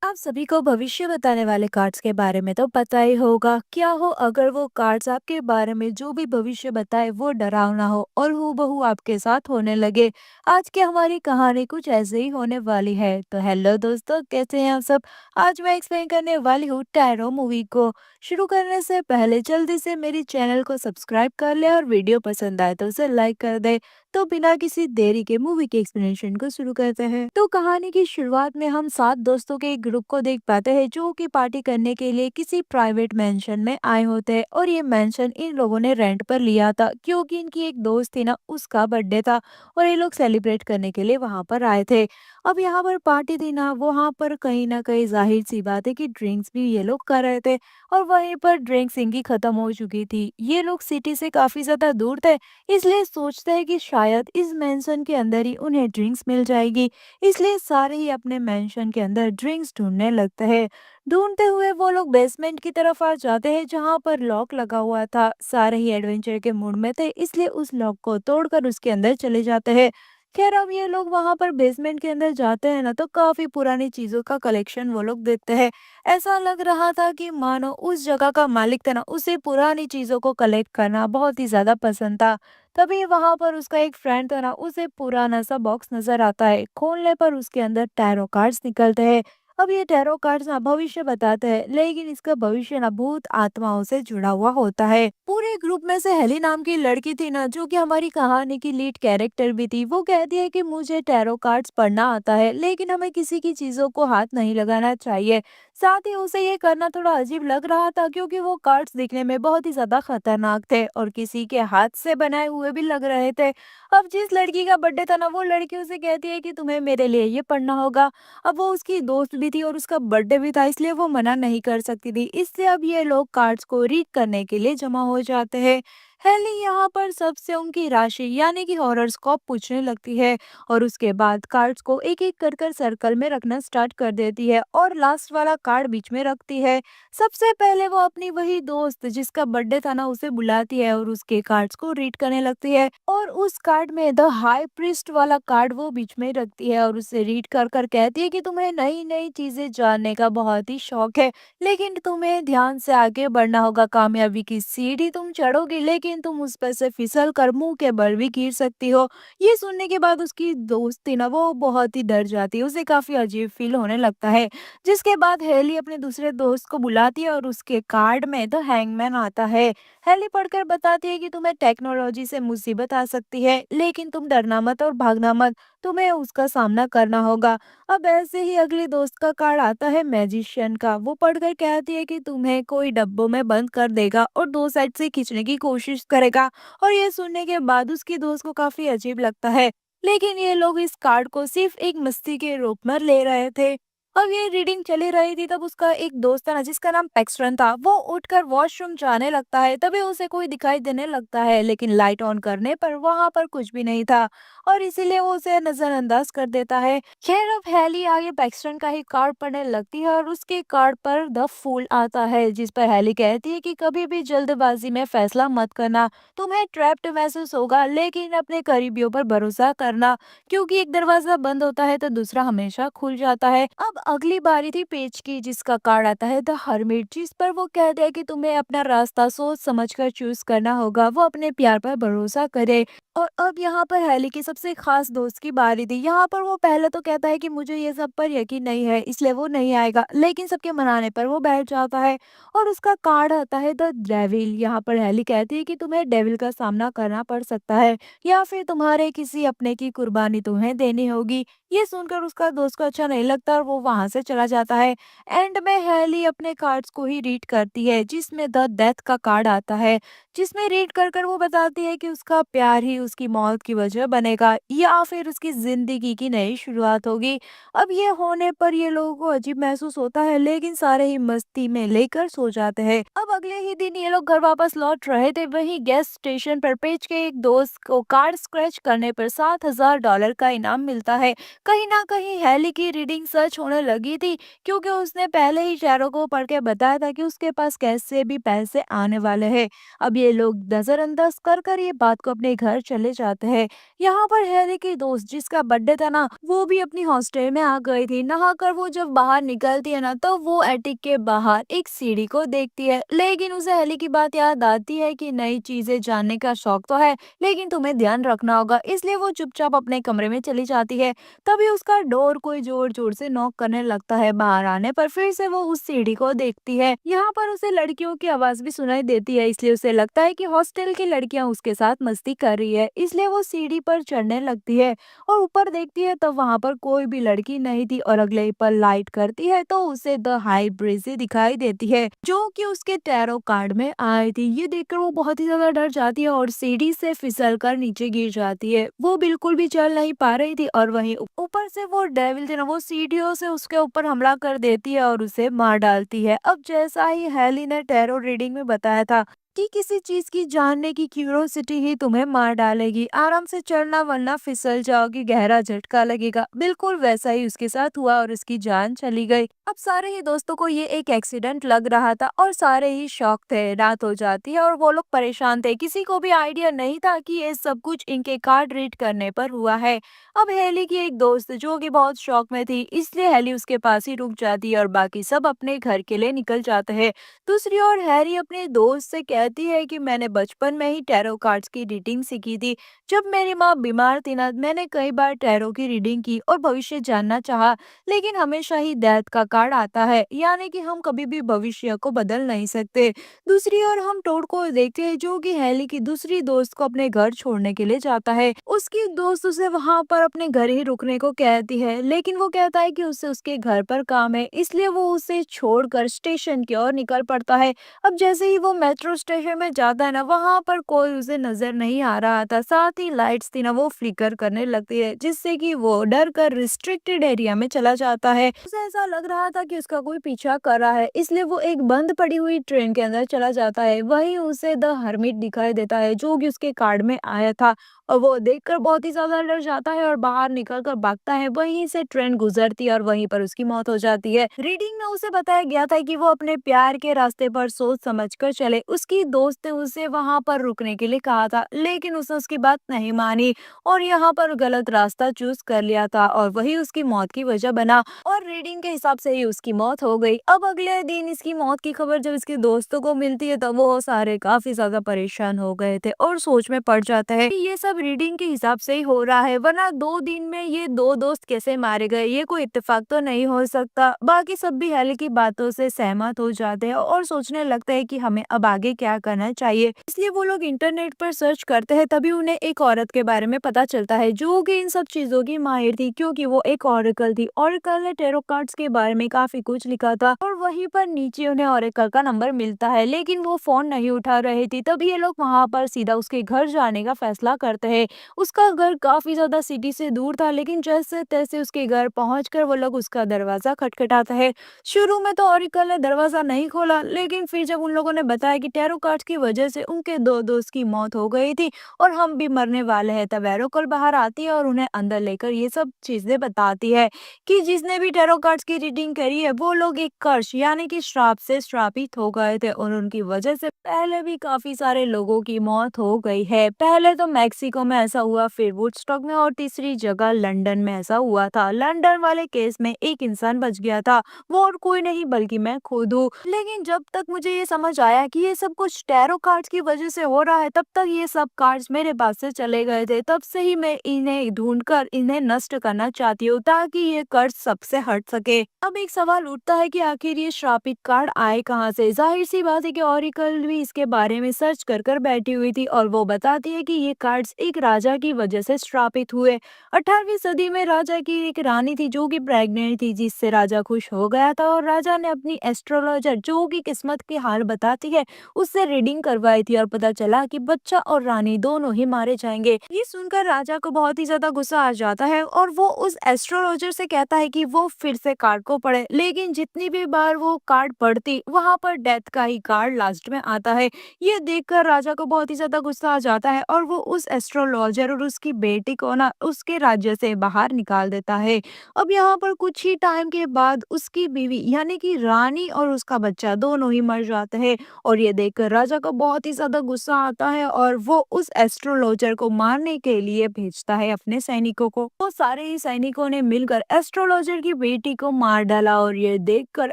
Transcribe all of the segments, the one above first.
आप सभी को भविष्य बताने वाले कार्ड्स के बारे में तो पता ही होगा। क्या हो अगर वो कार्ड्स आपके बारे में जो भी भविष्य बताए वो डरावना हो और हूबहू आपके साथ होने लगे। आज की हमारी कहानी कुछ ऐसे ही होने वाली है। तो हेलो दोस्तों, कैसे हैं आप सब। आज मैं एक्सप्लेन करने वाली हूँ टैरो मूवी को। शुरू करने से पहले जल्दी से मेरी चैनल को सब्सक्राइब कर ले और वीडियो पसंद आए तो उसे लाइक कर दे। तो बिना किसी देरी के मूवी के एक्सप्लेनेशन को शुरू करते हैं। तो कहानी की शुरुआत में हम 7 दोस्तों के एक ग्रुप को देख पाते हैं जो कि पार्टी करने के लिए किसी प्राइवेट मेंशन में आए होते हैं। और ये मेंशन इन लोगों ने रेंट पर लिया था क्योंकि इनकी एक दोस्त थी ना, उसका बर्थडे था और ये लोग सेलिब्रेट करने के लिए वहां पर आए थे। अब यहाँ पर पार्टी थी ना, वहां पर कहीं ना कहीं जाहिर सी बात है कि ड्रिंक्स भी ये लोग कर रहे थे। और वहीं पर ड्रिंक्स इनकी खत्म हो चुकी थी। ये लोग सिटी से काफी ज्यादा दूर थे, इसलिए सोचते हैं कि शायद इस मेंशन के अंदर ही उन्हें ड्रिंक्स मिल जाएगी। इसलिए सारे ही अपने मेंशन के अंदर ड्रिंक्स ढूंढने लगते हैं। ढूंढते हुए वो लोग बेसमेंट की तरफ आ जाते हैं जहां पर लॉक लगा हुआ था। सारे ही एडवेंचर के मूड में थे, इसलिए उस लॉक को तोड़कर उसके अंदर चले जाते हैं। खैर, अब ये लोग वहां पर बेसमेंट के अंदर जाते हैं ना, तो काफी पुरानी चीजों का कलेक्शन वो लोग देखते हैं। ऐसा लग रहा था कि मानो उस जगह का मालिक था ना, उसे पुरानी चीजों को कलेक्ट करना बहुत ही ज्यादा पसंद था। तभी वहां पर उसका एक फ्रेंड था ना, उसे पुराना सा बॉक्स नजर आता है। खोलने पर उसके अंदर टैरो कार्ड्स निकलते हैं। अब ये टैरो कार्ड्स ना भविष्य बताते हैं, लेकिन इसका भविष्य ना भूत आत्माओं से जुड़ा हुआ होता है। पूरे ग्रुप में से हेली नाम की लड़की थी ना, जो कि हमारी कहानी की लीड कैरेक्टर भी थी, वो कहती है कि मुझे टैरो कार्ड्स पढ़ना आता है, लेकिन हमें किसी की चीजों को हाथ नहीं लगाना चाहिए। साथ ही उसे ये करना थोड़ा अजीब लग रहा था क्योंकि वो कार्ड्स दिखने में बहुत ही ज्यादा खतरनाक थे और किसी के हाथ से बनाए हुए भी लग रहे थे। अब जिस लड़की का बर्थडे था ना, वो लड़की उसे कहती है कि तुम्हें मेरे लिए ये पढ़ना होगा। अब वो उसकी दोस्त भी थी और उसका बर्थडे भी था, इसलिए वो मना नहीं कर सकती थी। इससे अब ये लोग कार्ड्स को रीड करने के लिए जमा हो जाते हैं। हेली यहाँ पर सबसे उनकी राशि यानी कि हॉरोस्कोप पूछने लगती है और उसके बाद कार्ड्स को एक एक कर सर्कल में रखना स्टार्ट कर देती है और लास्ट वाला कार्ड बीच में रखती है। सबसे पहले वो अपनी वही दोस्त जिसका बर्थडे था ना, उसे बुलाती है और उसके कार्ड्स को रीड करने लगती है। और उस कार्ड में द हाई प्रिस्ट वाला कार्ड वो बीच में रखती है और उसे रीड कर कर कहती है कि तुम्हें नई नई चीजें जानने का बहुत ही शौक है, लेकिन तुम्हें ध्यान से आगे बढ़ना होगा। कामयाबी की सीढ़ी तुम चढ़ोगी, लेकिन तुम उस पर से फिसल कर मुंह के बल भी गिर सकती हो। ये सुनने के बाद उसकी दोस्त थी ना, वो बहुत ही डर जाती है, उसे काफी अजीब फील होने लगता है। जिसके बाद हेली अपने दूसरे दोस्त को बुलाती है और उसके कार्ड में द हैंगमैन आता है। हेली पढ़कर बताती है कि तुम्हें टेक्नोलॉजी से मुसीबत आ सकती है, लेकिन तुम डरना मत और भागना मत, तुम्हें उसका सामना करना होगा। अब ऐसे ही अगले दोस्त का कार्ड आता है मैजिशियन का। वो पढ़कर कहती है कि तुम्हें कोई डब्बों में बंद कर देगा और दो साइड से खींचने की कोशिश करेगा। और ये सुनने के बाद उसकी दोस्त को काफी अजीब लगता है, लेकिन ये लोग इस कार्ड को सिर्फ एक मस्ती के रूप में ले रहे थे। अब ये रीडिंग चली रही थी, तब उसका एक दोस्त था ना, जिसका नाम पैक्सटन था, वो उठकर वॉशरूम जाने लगता है। तभी उसे कोई दिखाई देने लगता है, लेकिन लाइट ऑन करने पर वहां पर कुछ भी नहीं था और इसीलिए वो उसे नजरअंदाज कर देता है। खैर, अब हैली आगे पैक्सटन का ही कार्ड पढ़ने लगती है और उसके कार्ड पर द फूल आता है, जिस पर हैली कहती है कि कभी भी जल्दबाजी में फैसला मत करना, तुम्हें ट्रैप्ड महसूस होगा, लेकिन अपने करीबियों पर भरोसा करना, क्योंकि एक दरवाजा बंद होता है तो दूसरा हमेशा खुल जाता है। अब अगली बारी थी पेज की, जिसका कार्ड आता है द हर्मिट, जिस पर वो कहते हैं कि तुम्हें अपना रास्ता सोच समझकर चूज करना होगा, वो अपने प्यार पर भरोसा करे। और अब यहाँ पर हैली की सबसे खास दोस्त की बारी थी। यहाँ पर वो पहले तो कहता है कि मुझे ये सब पर यकीन नहीं है, इसलिए वो नहीं आएगा, लेकिन सबके मनाने पर वो बैठ जाता है और उसका कार्ड आता है द डेविल। यहाँ पर हैली कहती है कि तुम्हें डेविल का सामना करना पड़ सकता है या फिर तुम्हारे किसी अपने की कुर्बानी तुम्हें देनी होगी। ये सुनकर उसका दोस्त को अच्छा नहीं लगता और वो वहां से चला जाता है। एंड में हैली अपने कार्ड्स को ही रीड करती है, जिसमें द डेथ का कार्ड आता है, जिसमें रीड कर कर वो बताती है कि उसका प्यार ही उसकी मौत की वजह बनेगा या फिर उसकी जिंदगी की नई शुरुआत होगी। अब ये होने पर ये लोगों को अजीब महसूस होता है, लेकिन सारे ही मस्ती में लेकर सो जाते हैं। अब अगले ही दिन ये लोग घर वापस लौट रहे थे। वहीं गैस स्टेशन पर पेज के एक दोस्त को कार्ड स्क्रैच करने पर $7,000 का इनाम मिलता है। कहीं ना कहीं हेली की रीडिंग सच होने लगी थी, क्योंकि उसने पहले ही टैरो को पढ़ के बताया था कि उसके पास कैसे भी पैसे आने वाले हैं। अब ये लोग नजरअंदाज कर कर ये बात को अपने घर चले जाते हैं। यहाँ पर हेली की दोस्त जिसका बर्थडे था ना, वो भी अपनी हॉस्टल में आ गई थी। नहाकर वो जब बाहर निकलती है ना, तो वो एटिक के बाहर एक सीढ़ी को देखती है, लेकिन उसे हेली की बात याद आती है कि नई चीजें जानने का शौक तो है, लेकिन तुम्हें ध्यान रखना होगा। इसलिए वो चुपचाप अपने कमरे में चली जाती है। तभी उसका डोर कोई जोर जोर से नॉक करने लगता है। बाहर आने पर फिर से वो उस सीढ़ी को देखती है। यहाँ पर उसे लड़कियों की आवाज भी सुनाई देती है, इसलिए उसे लगता है कि हॉस्टल की लड़कियां उसके साथ मस्ती कर रही है। इसलिए वो सीढ़ी पर चढ़ने लगती है और ऊपर देखती है, तब वहां पर कोई भी लड़की नहीं थी। और अगले ही पल लाइट करती है तो उसे द हाई ब्रिज दिखाई देती है, जो कि उसके टैरो कार्ड में आई थी। ये देखकर वो बहुत ही ज्यादा डर जाती है और सीढ़ी से फिसल कर नीचे गिर जाती है। वो बिल्कुल भी चल नहीं पा रही थी और वहीं ऊपर से वो डेविल थी ना, वो सीढ़ियों से उसके ऊपर हमला कर देती है और उसे मार डालती है। अब जैसा ही हेली ने टैरो रीडिंग में बताया था कि किसी चीज की जानने की क्यूरोसिटी ही तुम्हें मार डालेगी, आराम से चढ़ना वरना फिसल जाओगी, गहरा झटका लगेगा, बिल्कुल वैसा ही उसके साथ हुआ और उसकी जान चली गई। अब सारे ही दोस्तों को ये एक एक्सीडेंट लग रहा था और सारे ही शॉक थे। रात हो जाती है और वो लोग परेशान थे, किसी को भी आइडिया नहीं था कि ये सब कुछ इनके कार्ड रीड करने पर हुआ है। अब हेली की एक दोस्त जो कि बहुत शौक में थी, इसलिए हेली उसके पास ही रुक जाती है और बाकी सब अपने घर के लिए निकल जाते हैं। दूसरी ओर हैरी अपने दोस्त से कहती है कि मैंने बचपन में ही टैरो कार्ड्स की रीडिंग सीखी थी। जब मेरी माँ बीमार थी ना, मैंने कई बार टैरो की रीडिंग की और भविष्य जानना चाहा, लेकिन हमेशा ही डेथ का कार्ड आता है, यानी कि हम कभी भी भविष्य को बदल नहीं सकते। दूसरी ओर हम टोड को देखते हैं, जो कि हेली की दूसरी दोस्त को अपने घर छोड़ने के लिए जाता है। उसकी दोस्त उसे वहां पर अपने घर ही रुकने को कहती है, लेकिन वो कहता है कि उसे उसके घर पर काम है, इसलिए वो उसे छोड़कर स्टेशन की ओर निकल पड़ता है। अब जैसे ही वो मेट्रो स्टेशन में जाता है ना, वहां पर कोई उसे नजर नहीं आ रहा था। साथ ही लाइट्स थी ना, वो फ्लिकर करने लगती है, जिससे कि वो डर कर रिस्ट्रिक्टेड एरिया में चला जाता है। उसे ऐसा लग रहा था कि उसका कोई पीछा कर रहा है, इसलिए वो एक बंद पड़ी हुई ट्रेन के अंदर चला जाता है। वहीं उसे द हर्मिट दिखाई देता है, जो कि उसके कार्ड में आया था। और वो देखकर बहुत ही ज़्यादा डर जाता है और बाहर निकल कर भागता है। वहीं से ट्रेन गुजरती है और वहीं पर उसकी मौत हो जाती है। रीडिंग में उसे बताया गया था कि वो अपने प्यार के रास्ते पर सोच समझ कर चले। उसकी दोस्त ने उसे वहां पर रुकने के लिए कहा था, लेकिन उसने उसकी बात नहीं मानी और यहाँ पर गलत रास्ता चूज कर लिया था और वही उसकी मौत की वजह बना। और रीडिंग के हिसाब से ही उसकी मौत हो गई। अब अगले दिन इसकी मौत की खबर जब इसके दोस्तों को मिलती है, तब वो सारे काफी ज्यादा परेशान हो गए थे और सोच में पड़ जाते हैं कि ये सब रीडिंग के हिसाब से ही हो रहा है, वरना 2 दिन में ये दो दोस्त कैसे मारे गए, ये कोई इत्तेफाक तो नहीं हो सकता। बाकी सब भी हेली की बातों से सहमत हो जाते हैं और सोचने लगते हैं कि हमें अब आगे क्या करना चाहिए। इसलिए वो लोग इंटरनेट पर सर्च करते हैं। तभी उन्हें एक औरत के बारे में पता चलता है, जो कि इन सब चीजों की माहिर थी, क्योंकि वो एक ऑरेकल थी। ऑरेकल ने टैरो कार्ड्स के बारे में काफी कुछ लिखा था और वहीं पर नीचे उन्हें ऑरेकल का नंबर मिलता है, लेकिन वो फोन नहीं उठा रही थी। तभी ये लोग वहां पर सीधा उसके घर जाने का फैसला करते हैं। उसका घर काफी ज्यादा सिटी से दूर था, लेकिन जैसे तैसे उसके घर पहुंचकर वो लोग उसका दरवाजा खटखटाते हैं। शुरू में तो ऑरिकल ने दरवाजा नहीं खोला, लेकिन फिर जब उन लोगों ने बताया कि टैरो कार्ड्स की वजह से उनके दो दोस्त की मौत हो गई थी और हम भी मरने वाले हैं, तब एरोकल बाहर आती है और उन्हें अंदर लेकर ये सब चीजें बताती है कि जिसने भी टैरो कार्ड्स की रीडिंग करी है, वो लोग एक कर्स यानी कि श्राप से श्रापित हो गए थे और उनकी वजह से पहले भी काफी सारे लोगों की मौत हो गई है। पहले तो मैक्सिको में ऐसा हुआ, फिर वुडस्टॉक में और तीसरी जगह लंदन में ऐसा हुआ था। लंदन वाले केस में एक इंसान बच गया था, वो और कोई नहीं बल्कि मैं खुद हूँ। लेकिन जब तक मुझे ये समझ आया कि ये सब कुछ टैरो कार्ड्स की वजह से हो रहा है, तब तक ये सब कार्ड्स मेरे पास से चले गए थे। तब से ही मैं इन्हें ढूंढकर इन्हें नष्ट करना चाहती हूँ, ताकि ये कर्ज सबसे हट सके। अब एक सवाल उठता है कि आखिर ये श्रापित कार्ड आए कहाँ से। जाहिर सी बात है कि ऑरिकल भी इसके बारे में सर्च कर कर बैठी हुई थी और वो बताती है कि ये कार्ड्स एक राजा की वजह से श्रापित हुए। 18वीं सदी में राजा की एक रानी थी, जो कि प्रेग्नेंट थी, जिससे राजा खुश हो गया था और राजा ने अपनी एस्ट्रोलॉजर, जो कि किस्मत की हाल बताती है, उससे रीडिंग करवाई थी और पता चला कि बच्चा और रानी दोनों ही मारे जाएंगे। ये सुनकर राजा को बहुत ही ज्यादा गुस्सा आ जाता है और वो उस एस्ट्रोलॉजर से कहता है कि वो फिर से कार्ड को पढ़े, लेकिन जितनी भी बार वो कार्ड पढ़ती, वहां पर डेथ का ही कार्ड लास्ट में आता है। ये देखकर राजा को बहुत ही ज्यादा गुस्सा आ जाता है और वो उस एस्ट्रोलॉजर और उसकी बेटी को ना उसके राज्य से बाहर निकाल देता है। अब यहाँ पर कुछ ही टाइम के बाद उसकी बीवी यानी कि रानी और उसका बच्चा दोनों ही मर जाते हैं। और ये देखकर राजा को बहुत ही ज्यादा गुस्सा आता है और वो उस एस्ट्रोलॉजर को मारने के लिए भेजता है अपने सैनिकों को। वो सारे ही सैनिकों ने मिलकर एस्ट्रोलॉजर की बेटी को मार डाला और ये देखकर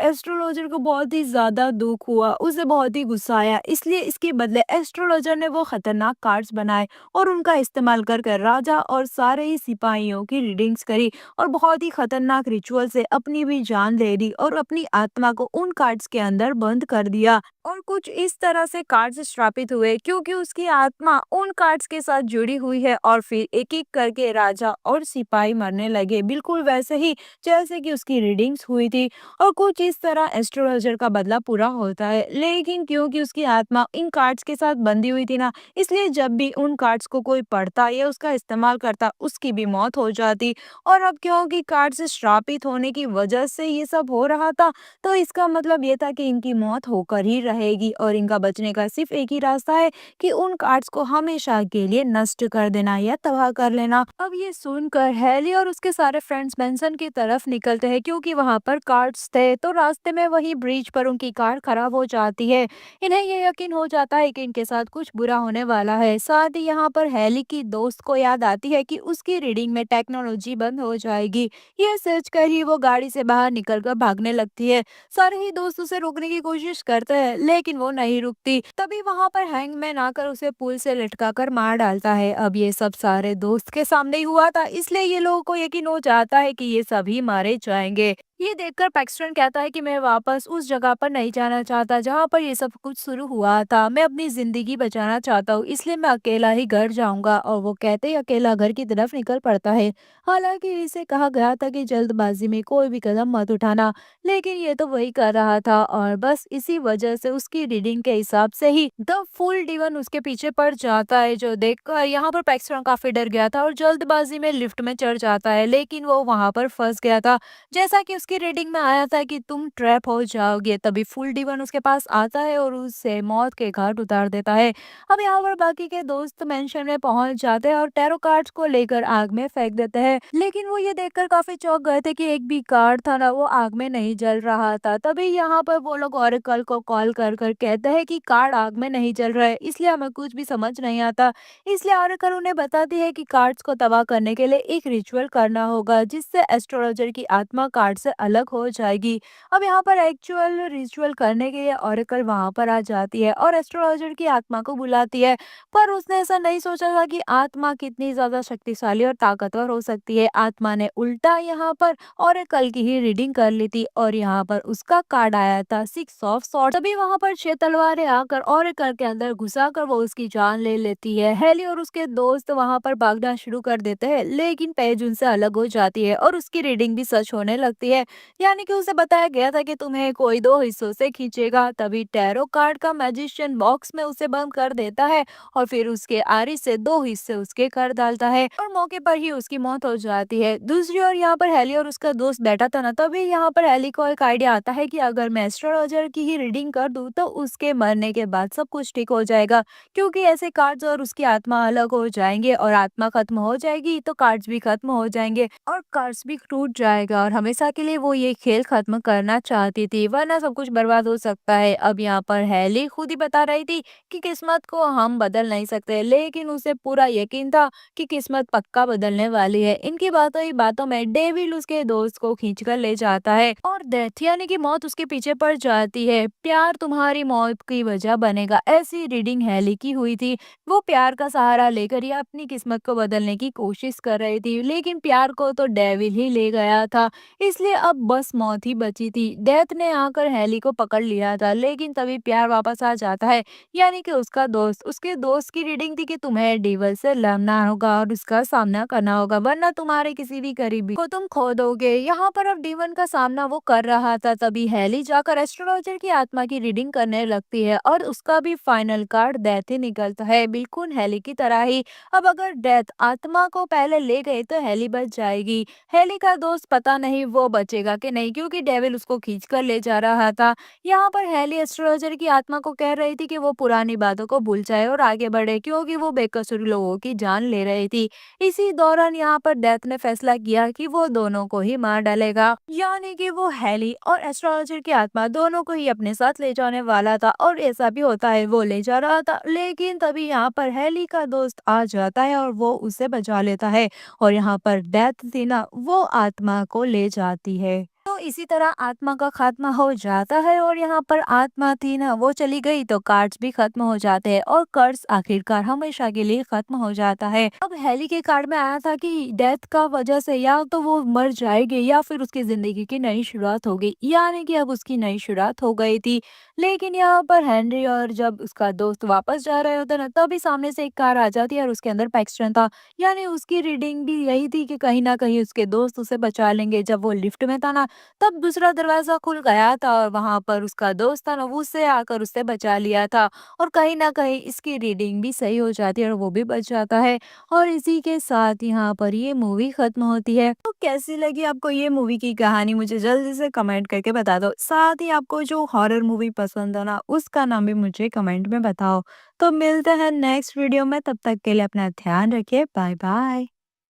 एस्ट्रोलॉजर को बहुत ही ज्यादा दुख हुआ, उसे बहुत ही गुस्सा आया। इसलिए इसके बदले एस्ट्रोलॉजर ने वो खतरनाक कार्ड्स बनाए और उनका इस्तेमाल कर राजा और सारे ही सिपाहियों की रीडिंग्स करी और बहुत ही खतरनाक रिचुअल से अपनी भी जान ले ली और अपनी आत्मा को उन कार्ड्स के अंदर बंद कर दिया। और कुछ इस तरह से कार्ड्स श्रापित हुए क्योंकि उसकी आत्मा उन कार्ड्स के साथ जुड़ी हुई है और फिर एक एक करके राजा और सिपाही मरने लगे, बिल्कुल वैसे ही जैसे कि उसकी रीडिंग्स हुई थी। और कुछ इस तरह एस्ट्रोलॉजर का बदला पूरा होता है, लेकिन क्योंकि उसकी आत्मा इन कार्ड्स के साथ बंधी हुई थी ना, इसलिए जब भी उन कार्ड्स को कोई पढ़ता या उसका इस्तेमाल करता उसकी भी मौत हो जाती। और अब क्योंकि कार्ड्स श्रापित होने की वजह से ये सब हो रहा था, तो इसका मतलब ये था कि इनकी मौत होकर ही रहेगी और इनका बचने का सिर्फ एक ही रास्ता है कि उन कार्ड्स को हमेशा के लिए नष्ट कर देना या तबाह कर लेना। अब ये सुनकर हैली और उसके सारे फ्रेंड्स मेंशन की तरफ निकलते हैं क्योंकि वहां पर कार्ड्स थे। तो रास्ते में वही ब्रिज पर उनकी कार खराब हो जाती है। इन्हें ये यकीन हो जाता है कि इनके साथ कुछ बुरा होने वाला है। साथ ही यहाँ पर हैली की दोस्त को याद आती है कि उसकी रीडिंग में टेक्नोलॉजी बंद हो जाएगी। ये सोच कर ही वो गाड़ी से बाहर निकलकर भागने लगती है। सारे ही दोस्त उसे रोकने की कोशिश करते हैं लेकिन वो नहीं रुकती। तभी वहां पर हैंगमैन आकर उसे पुल से लटका कर मार डालता है। अब ये सब सारे दोस्त के सामने ही हुआ था, इसलिए ये लोगों को यकीन हो जाता है कि ये सभी मारे जाएंगे। ये देखकर पैक्सटन कहता है कि मैं वापस उस जगह पर नहीं जाना चाहता जहाँ पर ये सब कुछ शुरू हुआ था। मैं अपनी जिंदगी बचाना चाहता हूँ, इसलिए मैं अकेला ही घर जाऊंगा। और वो कहते ही अकेला घर की तरफ निकल पड़ता है। हालांकि इसे कहा गया था कि जल्दबाजी में कोई भी कदम मत उठाना, लेकिन ये तो वही कर रहा था और बस इसी वजह से उसकी रीडिंग के हिसाब से ही द फुल डिवन उसके पीछे पड़ जाता है, जो देखकर यहाँ पर पैक्सटन काफी डर गया था और जल्दबाजी में लिफ्ट में चढ़ जाता है, लेकिन वो वहां पर फंस गया था। जैसा कि उसकी रीडिंग में आया था कि तुम ट्रैप हो जाओगे, तभी फुल डिवन उसके पास आता है और उसे मौत के घाट उतार देता है। अब यहाँ पर बाकी के दोस्त मेंशन में पहुंच जाते हैं और टैरो कार्ड्स को लेकर आग में फेंक देते हैं, लेकिन वो ये देखकर काफी चौंक गए थे कि एक भी कार्ड था ना वो आग में नहीं जल रहा था। तभी यहाँ पर वो लोग ऑरेकल को कॉल कर कर कहते हैं कि कार्ड आग में नहीं जल रहा है, इसलिए हमें कुछ भी समझ नहीं आता। इसलिए ऑरेकल उन्हें बताती है कि कार्ड्स को तबाह करने के लिए एक रिचुअल करना होगा जिससे एस्ट्रोलॉजर की आत्मा कार्ड से अलग हो जाएगी। अब यहाँ पर एक्चुअल रिचुअल करने के लिए ऑरेकल वहां पर आ जाती है और एस्ट्रोलॉजर की आत्मा को बुलाती है। पर उसने ऐसा नहीं सोचा था कि आत्मा कितनी ज्यादा शक्तिशाली और ताकतवर हो सकती है। आत्मा ने उल्टा यहाँ पर ऑरेकल की ही रीडिंग कर ली थी और यहाँ पर उसका कार्ड आया था 6 ऑफ सॉर्ड्स। तभी वहां पर 6 तलवारें आकर ऑरेकल के अंदर घुसाकर वो उसकी जान ले लेती है। हेली और उसके दोस्त वहां पर भागना शुरू कर देते हैं, लेकिन पेज उनसे अलग हो जाती है और उसकी रीडिंग भी सच होने लगती है। यानी कि उसे बताया गया था कि तुम्हें कोई दो हिस्सों से खींचेगा। तभी टैरो कार्ड का मैजिशियन बॉक्स में उसे बंद कर देता है और फिर उसके आरी से दो हिस्से उसके कर डालता है और मौके पर ही उसकी मौत हो जाती है। दूसरी ओर यहाँ पर हेली और उसका दोस्त बैठा था ना, तभी यहाँ पर हेली को एक आइडिया आता है कि अगर मैं एस्ट्रोलॉजर की ही रीडिंग कर दूं तो उसके मरने के बाद सब कुछ ठीक हो जाएगा, क्योंकि ऐसे कार्ड्स और उसकी आत्मा अलग हो जाएंगे और आत्मा खत्म हो जाएगी तो कार्ड्स भी खत्म हो जाएंगे और कार्ड्स भी टूट जाएगा और हमेशा के लिए वो ये खेल खत्म करना चाहती थी, वरना सब कुछ बर्बाद हो सकता है। अब यहाँ पर हेली खुद ही बता रही थी कि किस्मत को हम बदल नहीं सकते, लेकिन उसे पूरा यकीन था कि किस्मत पक्का बदलने वाली है। इनकी बातों ही बातों में डेविल उसके दोस्त को खींचकर ले जाता है और डेथ यानी कि मौत उसके पीछे पड़ जाती है। प्यार तुम्हारी मौत की वजह बनेगा, ऐसी रीडिंग हेली की हुई थी। वो प्यार का सहारा लेकर ही अपनी किस्मत को बदलने की कोशिश कर रही थी, लेकिन प्यार को तो डेविल ही ले गया था, इसलिए अब बस मौत ही बची थी। डेथ ने आकर हेली को पकड़ लिया था, लेकिन तभी प्यार वापस आ जाता है। यानी कि उसका दोस्त, उसके दोस्त की रीडिंग थी कि तुम्हें डेविल से लड़ना होगा और उसका सामना करना होगा, वरना तुम्हारे किसी भी करीबी को तुम खो दोगे। यहाँ पर अब डेवन का सामना वो कर रहा था, तभी हेली जाकर एस्ट्रोलॉजर की आत्मा की रीडिंग करने लगती है और उसका भी फाइनल कार्ड डेथ ही निकलता है, बिल्कुल हेली की तरह ही। अब अगर डेथ आत्मा को पहले ले गए तो हेली बच जाएगी। हेली का दोस्त पता नहीं वो बचे बचेगा कि नहीं, क्योंकि डेविल उसको खींच कर ले जा रहा था। यहाँ पर हेली एस्ट्रोलॉजर की आत्मा को कह रही थी कि वो पुरानी बातों को भूल जाए और आगे बढ़े, क्योंकि वो बेकसूर लोगों की जान ले रही थी। इसी दौरान यहाँ पर डेथ ने फैसला किया कि वो दोनों को ही मार डालेगा, यानी कि वो हेली और एस्ट्रोलॉजर की आत्मा दोनों को ही अपने साथ ले जाने वाला था। और ऐसा भी होता है, वो ले जा रहा था, लेकिन तभी यहाँ पर हेली का दोस्त आ जाता है और वो उसे बचा लेता है। और यहाँ पर डेथ थी ना, वो आत्मा को ले जाती है। तो इसी तरह आत्मा का खात्मा हो जाता है और यहाँ पर आत्मा थी ना, वो चली गई तो कार्ड्स भी खत्म हो जाते हैं और कर्ज आखिरकार हमेशा के लिए खत्म हो जाता है। अब हेली के कार्ड में आया था कि डेथ का वजह से या तो वो मर जाएगी या फिर उसकी जिंदगी की नई शुरुआत होगी, यानी कि अब उसकी नई शुरुआत हो गई थी। लेकिन यहाँ पर हेनरी और जब उसका दोस्त वापस जा रहे होते ना, तभी सामने से एक कार आ जाती है और उसके अंदर पैक्सटन था। यानी उसकी रीडिंग भी यही थी कि कहीं ना कहीं उसके दोस्त उसे बचा लेंगे। जब वो लिफ्ट में था ना, तब दूसरा दरवाजा खुल गया था और वहां पर उसका दोस्त था ना, वो उससे आकर उससे बचा लिया था। और कहीं ना कहीं इसकी रीडिंग भी सही हो जाती है और वो भी बच जाता है। और इसी के साथ यहाँ पर ये मूवी खत्म होती है। तो कैसी लगी आपको ये मूवी की कहानी, मुझे जल्दी से कमेंट करके बता दो। साथ ही आपको जो हॉरर मूवी पसंद है ना, उसका नाम भी मुझे कमेंट में बताओ। तो मिलते हैं नेक्स्ट वीडियो में, तब तक के लिए अपना ध्यान रखिए। Bye bye.